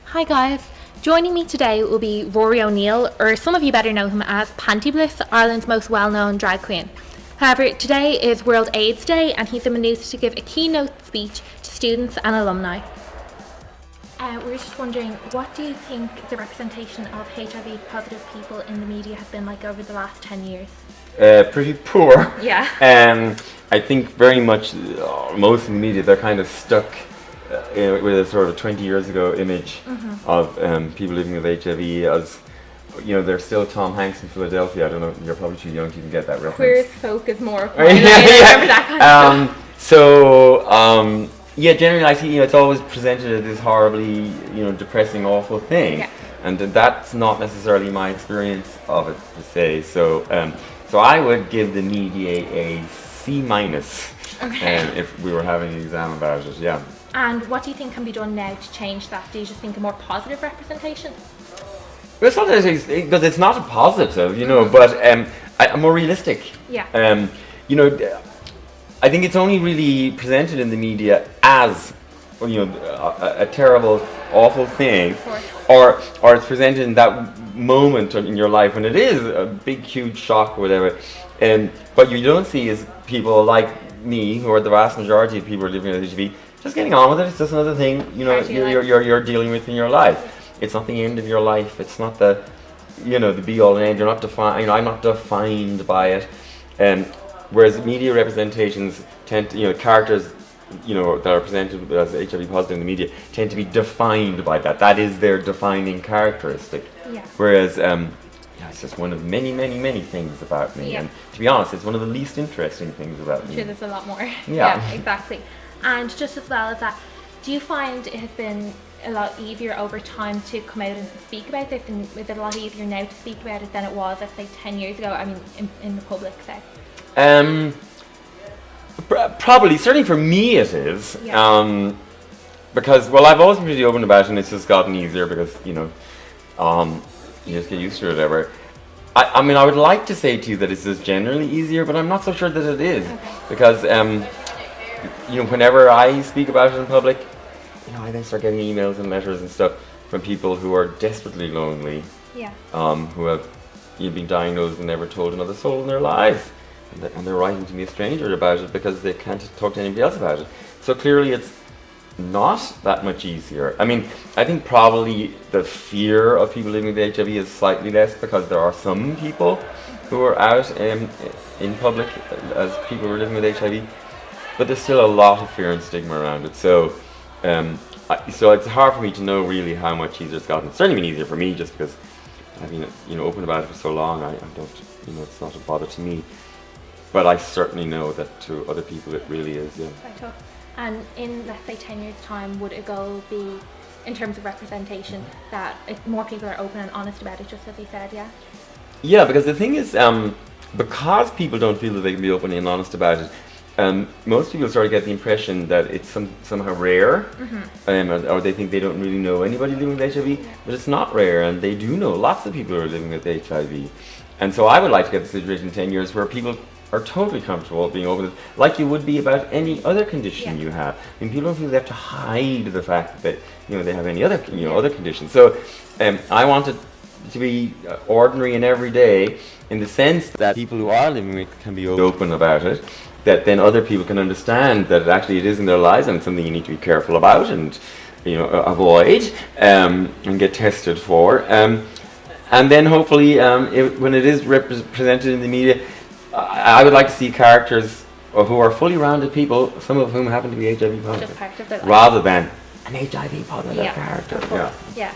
Hi guys, joining me today will be Rory O'Neill, or some of you better know him as Panty Bliss, Ireland's most well-known drag queen. However, today is World AIDS Day and he's been used to give a keynote speech to students and alumni. We were just wondering, what do you think the representation of HIV positive people in the media has been like over the last 10 years? Pretty poor. Yeah. I think very much, most of the media, they're kind of stuck with a sort of 20 years ago image of people living with HIV as, you know, they're still Tom Hanks in Philadelphia. I don't know, you're probably too young to even get that reference. Queer as folk is more of that kind of stuff. Yeah, generally I see, you know, it's always presented as this horribly, you know, depressing, awful thing. Yeah. And that's not necessarily my experience of it, per se. So I would give the media a C-, if we were having an exam about it, yeah. And what do you think can be done now to change that? Do you just think a more positive representation? Well, it's not because it's not a positive, you know, but a more realistic. Yeah. You know, I think it's only really presented in the media as, you know, a terrible, awful thing, or it's presented in that moment in your life when it is a big, huge shock or whatever. What you don't see is people like me, who are the vast majority of people living with HIV, just getting on with it. It's just another thing, you know, you're dealing with in your life. It's not the end of your life. It's not the, you know, the be all and end. You're not defined. You know, I'm not defined by it. Whereas media representations tend to, you know, characters, you know, that are presented as HIV positive in the media tend to be defined by that. That is their defining characteristic. Yeah. Whereas, it's just one of many, many, many things about me. Yeah. And to be honest, it's one of the least interesting things about me. Sure, there's a lot more. Yeah, Exactly. And just as well as that, do you find it has been a lot easier over time to come out and speak about this, and is it a lot easier now to speak about it than it was, let's say, 10 years ago? I mean, in the public, say. Probably, certainly for me it is. Yeah. Because, well, I've always been pretty open about it, and it's just gotten easier because, you know, you just get used to it, whatever. I mean, I would like to say to you that it's just generally easier, but I'm not so sure that it is. Okay. Because, you know, whenever I speak about it in public, you know, I then start getting emails and letters and stuff from people who are desperately lonely. Yeah. Who have, you know, been diagnosed and never told another soul in their lives. And they're writing to me, a stranger, about it because they can't talk to anybody else about it. So clearly it's not that much easier. I mean, I think probably the fear of people living with HIV is slightly less because there are some people who are out in public as people who are living with HIV, but there's still a lot of fear and stigma around it. So so it's hard for me to know really how much easier it's gotten. It's certainly been easier for me just because I've been, you know, open about it for so long. I don't, you know, it's not a bother to me. But I certainly know that to other people it really is, yeah. Quite tough. And in, let's say, 10 years' time, would a goal be, in terms of representation, that more people are open and honest about it, just as you said, yeah? Yeah, because the thing is, because people don't feel that they can be open and honest about it, most people sort of get the impression that it's somehow rare, or they think they don't really know anybody living with HIV, but it's not rare, and they do know lots of people who are living with HIV. And so I would like to get the situation in 10 years where people are totally comfortable being open, like you would be about any other condition you have. I mean, people don't feel they have to hide the fact that, you know, they have any other, you know, other conditions. So I want it to be ordinary and everyday in the sense that people who are living with it can be open about it, that then other people can understand that actually it is in their lives and it's something you need to be careful about and, you know, avoid and get tested for. And then hopefully when it is represented in the media, I would like to see characters who are fully rounded people, some of whom happen to be HIV positive, Just part of their life. rather than an HIV positive character. Yeah.